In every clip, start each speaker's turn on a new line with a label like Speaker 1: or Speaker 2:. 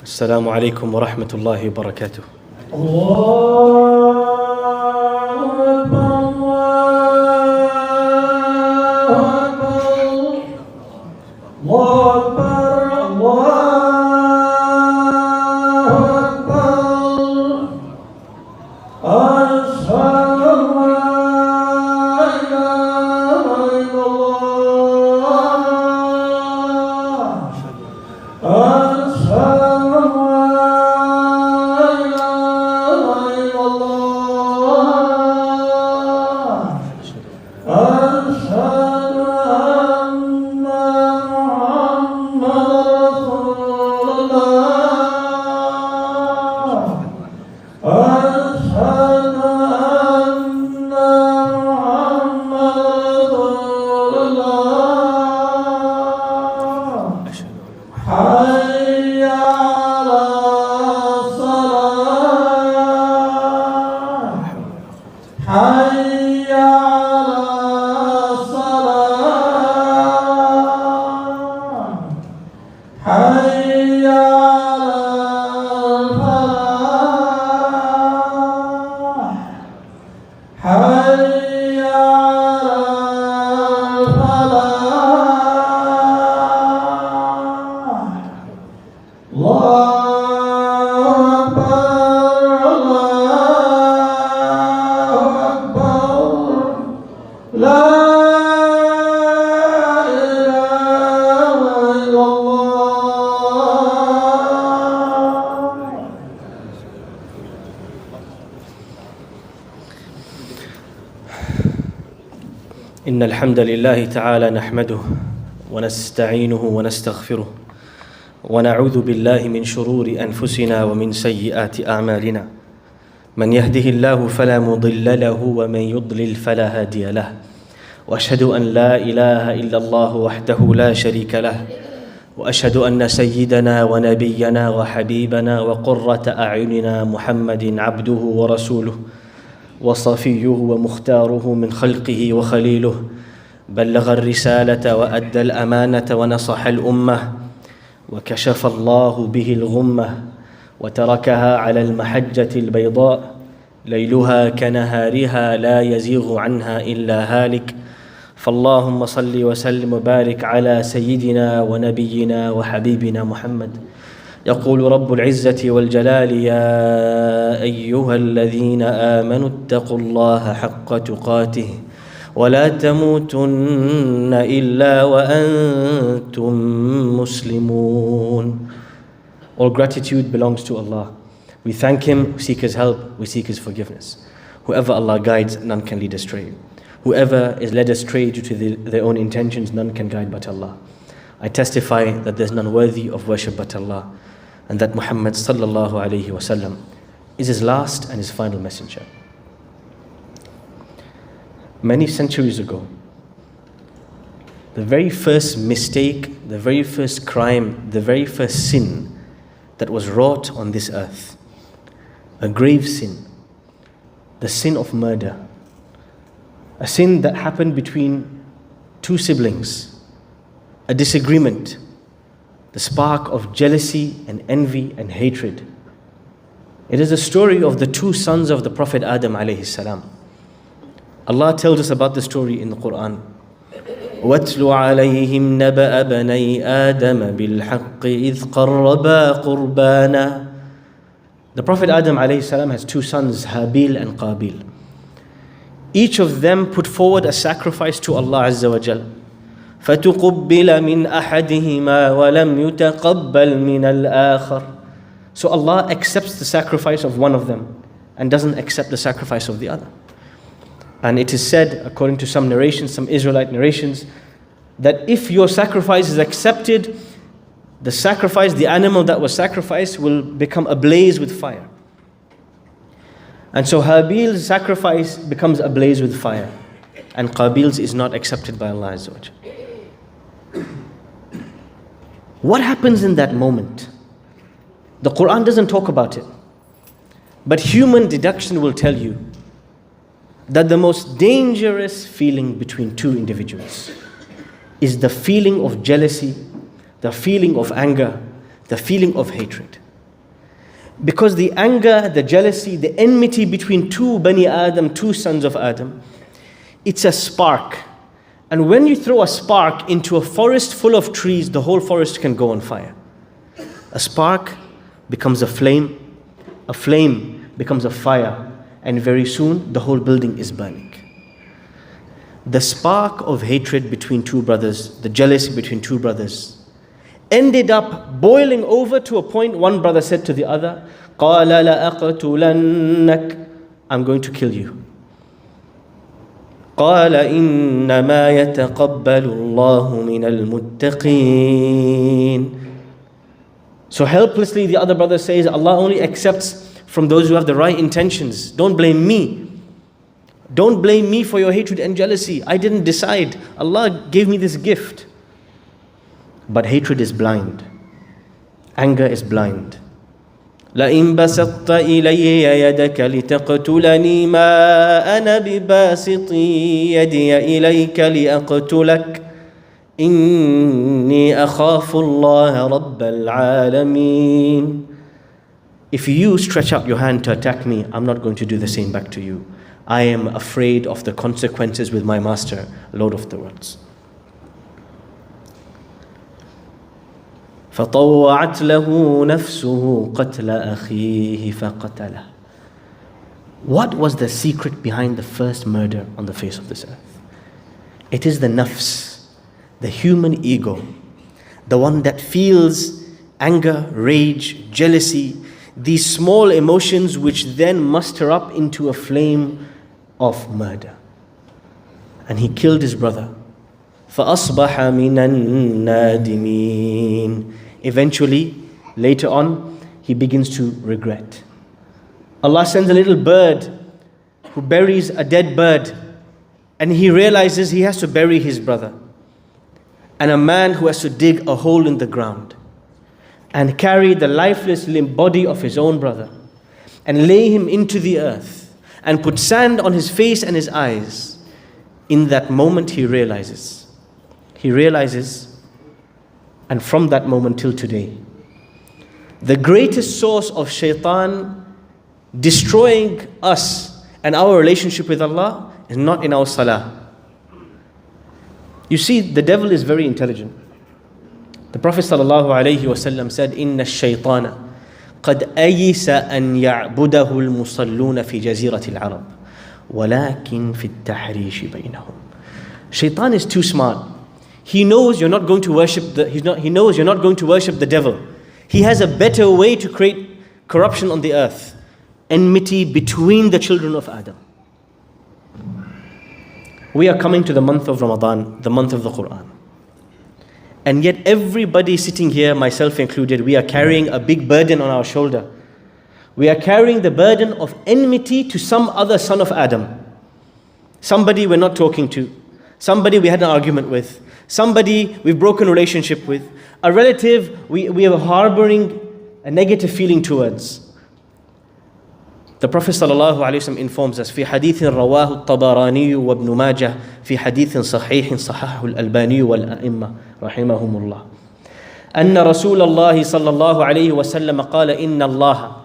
Speaker 1: السلام عليكم ورحمة الله وبركاته. إن الحمد لله تعالى نحمده ونستعينه ونستغفره ونعوذ بالله من شرور أنفسنا ومن سيئات أعمالنا من يهده الله فلا مضل له ومن يضلل فلا هادي له وأشهد أن لا إله إلا الله وحده لا شريك له وأشهد أن سيدنا ونبينا وحبيبنا وقرة أعيننا محمد عبده ورسوله وصفيه ومختاره من خلقه وخليله بلغ الرسالة وأدى الأمانة ونصح الأمة وكشف الله به الغمة وتركها على المحجة البيضاء ليلها كنهارها لا يزيغ عنها إلا هالك فاللهم صل وسلم وبارك على سيدنا ونبينا وحبيبنا محمد يقول رب العزة والجلال يا أيها الذين آمنوا اتقوا الله حق تقاته ولا تموتن إلا وأنتم مسلمون. All gratitude belongs to Allah. We thank Him, we seek His help, we seek His forgiveness. Whoever Allah guides, none can lead astray. Whoever is led astray due to their own intentions, none can guide but Allah. I testify that there is none worthy of worship but Allah, and that Muhammad sallallahu alayhi wasallam is His last and His final messenger. Many centuries ago, the very first mistake, the very first crime, the very first sin that was wrought on this earth, a grave sin, the sin of murder, a sin that happened between two siblings, a disagreement, the spark of jealousy and envy and hatred. It is the story of the two sons of the Prophet Adam alayhi salam. Allah tells us about the story in the Quran. وَاتْلُ عَلَيْهِمْ نَبَأَ بَنَيْ آدَمَ بِالْحَقِّ إِذْ قَرَّبَا قُرْبَانًا. The Prophet Adam alayhi salam has two sons, Habil and Qabil. Each of them put forward a sacrifice to Allah Azza wa Jal. فَتُقُبِّلَ مِنْ أَحَدِهِمَا وَلَمْ يُتَقَبَّلْ مِنَ الْآخَرِ. So Allah accepts the sacrifice of one of them and doesn't accept the sacrifice of the other. And it is said, according to some narrations, some Israelite narrations, that if your sacrifice is accepted, the sacrifice, the animal that was sacrificed, will become ablaze with fire. And so Habil's sacrifice becomes ablaze with fire, and Qabil's is not accepted by Allah Azza wa Jalla. What happens in that moment? The Quran doesn't talk about it, but human deduction will tell you that the most dangerous feeling between two individuals is the feeling of jealousy, the feeling of anger, the feeling of hatred. Because the anger, the jealousy, the enmity between two Bani Adam, two sons of Adam, it's a spark. And when you throw a spark into a forest full of trees, the whole forest can go on fire. A spark becomes a flame becomes a fire, and very soon the whole building is burning. The spark of hatred between two brothers, the jealousy between two brothers, ended up boiling over to a point one brother said to the other, قَالَ لَأَقْتُلَنَّكَ, I'm going to kill you. قَالَ إِنَّمَا يَتَقَبَّلُ اللَّهُ مِنَ الْمُتَّقِينَ. So helplessly the other brother says, Allah only accepts from those who have the right intentions. Don't blame me. Don't blame me for your hatred and jealousy. I didn't decide. Allah gave me this gift. But hatred is blind. Anger is blind. لَإِن بَسَطْتَ إِلَيَّ يَدَكَ لِتَقْتُلَنِي مَا أَنَا بِبَاسِطٍ يَدِيَ إِلَيْكَ لِأَقْتُلَكَ إِنِّي أَخَافُ اللَّهَ رَبَّ الْعَالَمِينَ. If you stretch out your hand to attack me, I'm not going to do the same back to you. I am afraid of the consequences with my master, Lord of the worlds. فطوعت له نفسه قتل أخيه فقتله. What was the secret behind the first murder on the face of this earth? It is the nafs, the human ego, the one that feels anger, rage, jealousy, these small emotions which then muster up into a flame of murder. And he killed his brother. فَأَصْبَحَ مِنَ النَّادِمِينَ. Eventually, later on, he begins to regret. Allah sends a little bird who buries a dead bird, and he realizes he has to bury his brother. And a man who has to dig a hole in the ground and carry the lifeless limb body of his own brother and lay him into the earth and put sand on his face and his eyes. In that moment he realizes, and from that moment till today, the greatest source of shaitan destroying us and our relationship with Allah is not in our salah. You see, the devil is very intelligent. The Prophet ﷺ said, إِنَّ الشَّيْطَانَ قَدْ أَيِّسَ أَنْ يَعْبُدَهُ الْمُصَلُّونَ فِي جَزِيرَةِ الْعَرَبِ وَلَكِنْ فِي التَّحْرِيشِ بَيْنَهُمْ. Shaitan is too smart. He knows you're not going to worship the devil. He has a better way to create corruption on the earth. Enmity between the children of Adam. We are coming to the month of Ramadan, the month of the Quran. And yet everybody sitting here, myself included, we are carrying a big burden on our shoulder. We are carrying the burden of enmity to some other son of Adam. Somebody we're not talking to. Somebody we had an argument with. Somebody we've broken relationship with. A relative we are harboring a negative feeling towards. The Prophet ﷺ informs us في حديث رواه الطبراني وابن ماجه في حديث صحيح صححه الألباني والأئمة رحمهم الله أن رسول الله صلى الله عليه وسلم قال إن الله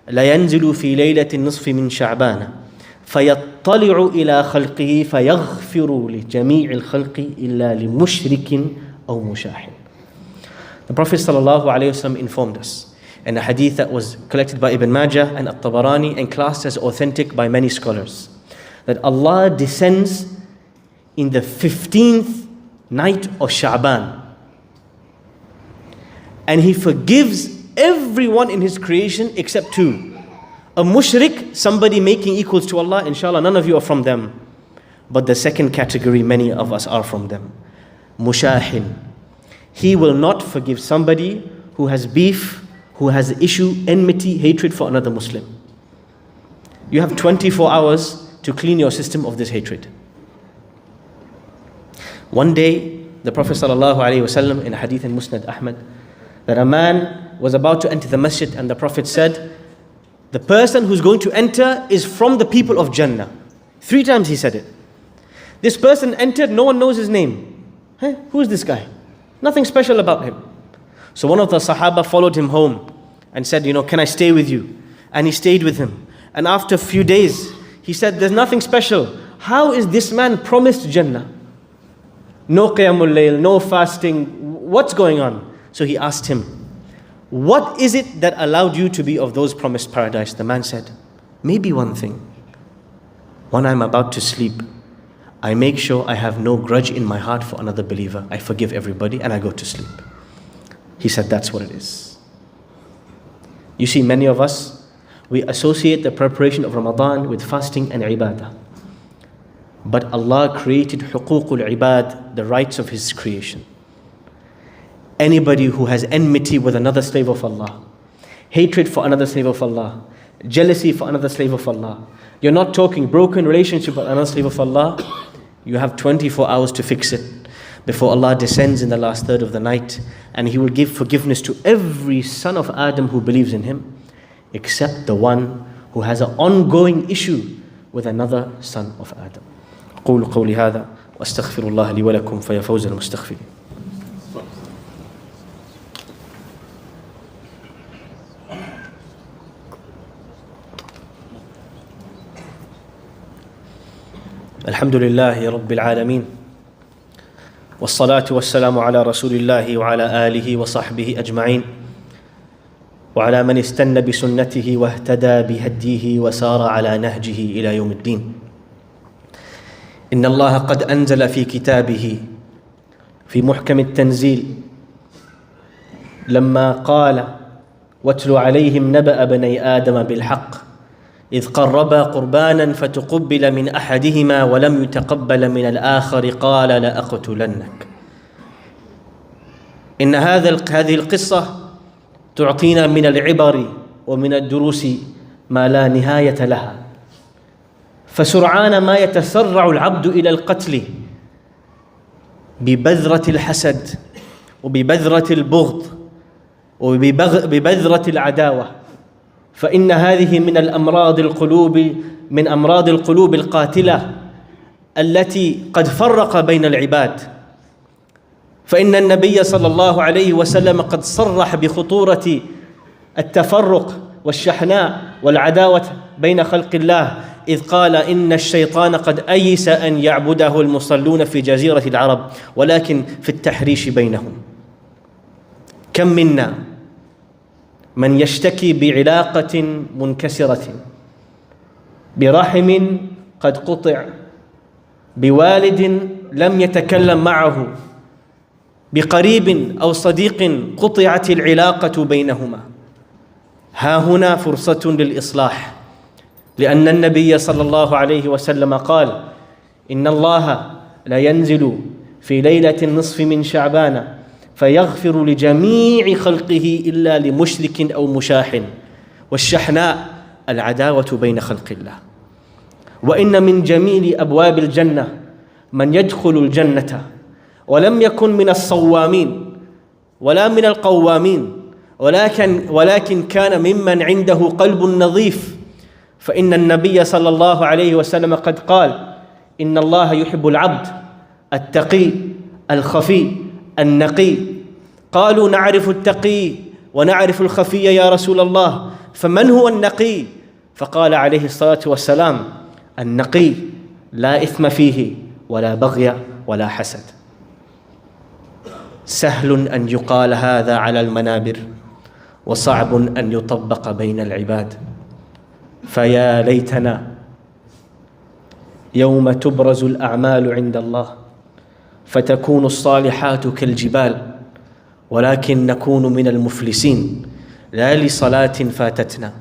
Speaker 1: لا ينزل في ليلة النصف من شعبان فيطلع إلى خلقه فيغفر لجميع الخلق إلا لمشرك أو مشاح. The Prophet ﷺ informed us in a hadith that was collected by Ibn Majah and At-Tabarani and classed as authentic by many scholars, that Allah descends in the 15th night of Sha'ban and He forgives everyone in His creation except two. A mushrik, somebody making equals to Allah, inshallah none of you are from them. But the second category, many of us are from them. Mushahin. He will not forgive somebody who has beef, who has issue, enmity, hatred for another Muslim. You have 24 hours to clean your system of this hatred. One day, the Prophet ﷺ in a hadith in Musnad Ahmad, that a man was about to enter the masjid and the Prophet said, the person who's going to enter is from the people of Jannah. 3 times he said it. This person entered, no one knows his name. Who is this guy? Nothing special about him. So one of the Sahaba followed him home and said, can I stay with you? And he stayed with him. And after a few days, he said, there's nothing special. How is this man promised Jannah? No qiyamul layl, no fasting. What's going on? So he asked him, what is it that allowed you to be of those promised paradise? The man said, maybe one thing. When I'm about to sleep, I make sure I have no grudge in my heart for another believer. I forgive everybody and I go to sleep. He said, that's what it is. You see, many of us, we associate the preparation of Ramadan with fasting and ibadah. But Allah created huququl ibad, the rights of His creation. Anybody who has enmity with another slave of Allah, hatred for another slave of Allah, jealousy for another slave of Allah, you're not talking broken relationship with another slave of Allah, you have 24 hours to fix it before Allah descends in the last third of the night, and He will give forgiveness to every son of Adam who believes in Him, except the one who has an ongoing issue with another son of Adam. قولوا قولي هذا واستغفر الله لي ولكم فيا فوز المستغفرين. الحمد لله رب العالمين والصلاة والسلام على رسول الله وعلى آله وصحبه أجمعين وعلى من استنى بسنته واهتدى بهديه وسار على نهجه إلى يوم الدين. إن الله قد أنزل في كتابه في محكم التنزيل لما قال واتل عليهم نبأ بني آدم بالحق إذ قربا قربانا فتقبل من أحدهما ولم يتقبل من الآخر قال لأقتلنك. إن هذه القصة تعطينا من العبر ومن الدروس ما لا نهاية لها. فسرعان ما يتسرع العبد إلى القتل ببذرة الحسد وببذرة البغض وببذرة العداوة، فإن هذه من أمراض القلوب القاتلة التي قد فرق بين العباد. فإن النبي صلى الله عليه وسلم قد صرح بخطورة التفرق والشحناء والعداوة بين خلق الله، إذ قال إن الشيطان قد أيس أن يعبده المصلون في جزيرة العرب ولكن في التحريش بينهم. كم منا من يشتكي بعلاقة منكسرة، برحم قد قطع، بوالد لم يتكلم معه، بقريب أو صديق قطعت العلاقة بينهما. ها هنا فرصة للإصلاح، لأن النبي صلى الله عليه وسلم قال إن الله لا ينزل في ليلة النصف من شعبان فيغفر لجميع خلقه إلا لمشرك أو مشاح، والشحناء العداوة بين خلق الله. وإن من جميل أبواب الجنة من يدخل الجنة ولم يكن من الصوامين ولا من القوامين، ولكن كان ممن عنده قلب نظيف. فإن النبي صلى الله عليه وسلم قد قال إن الله يحب العبد التقي الخفي النقي. قالوا نعرف التقي ونعرف الخفي يا رسول الله، فمن هو النقي؟ فقال عليه الصلاة والسلام النقي لا إثم فيه ولا بغي ولا حسد. سهل أن يقال هذا على المنابر وصعب أن يطبق بين العباد. فيا ليتنا يوم تبرز الأعمال عند الله فتكون الصالحات كالجبال، ولكن نكون من المفلسين، لا لصلاة فاتتنا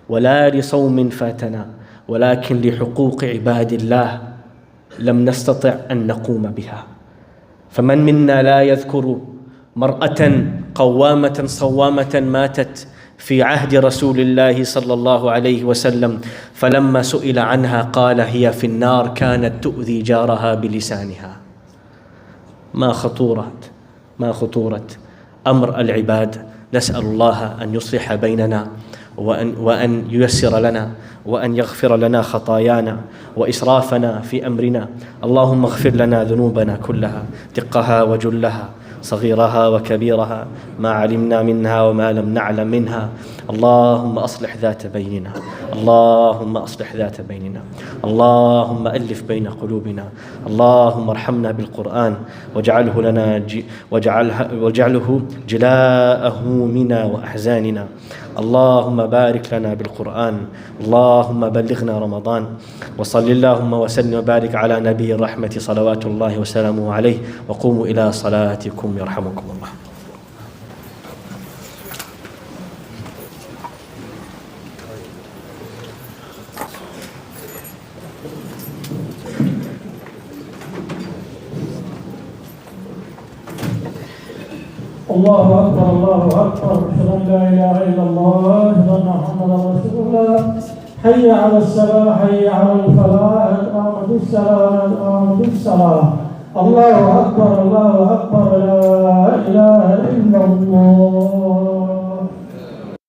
Speaker 1: ولا لصوم فاتنا، ولكن لحقوق عباد الله لم نستطع أن نقوم بها. فمن منا لا يذكر مرأة قوامة صوامة ماتت في عهد رسول الله صلى الله عليه وسلم، فلما سئل عنها قال هي في النار كانت تؤذي جارها بلسانها. ما خطورة أمر العباد. نسأل الله أن يصلح بيننا وأن ييسر لنا وأن يغفر لنا خطايانا وإسرافنا في أمرنا. اللهم اغفر لنا ذنوبنا كلها دقها وجلها صغيرها وكبيرها، ما علمنا منها وما لم نعلم منها. اللهم أصلح ذات بيننا، اللهم أصلح ذات بيننا، اللهم ألف بين قلوبنا، اللهم ارحمنا بالقرآن واجعله لنا واجعله جلاء همومنا وأحزاننا. اللهم بارك لنا بالقرآن، اللهم بلغنا رمضان. وصل اللهم وسلم وبارك على نبي الرحمة صلوات الله وسلامه عليه. وقوموا إلى صلاتكم يرحمكم الله.
Speaker 2: الله أكبر الله أكبر، أشهد أن لا إله إلا الله، أشهد أن محمدا رسول الله. حي على الصلاة، حي على الفلاح، قامت الصلاة، قامت الصلاة. الله أكبر الله أكبر، لا إله إلا الله.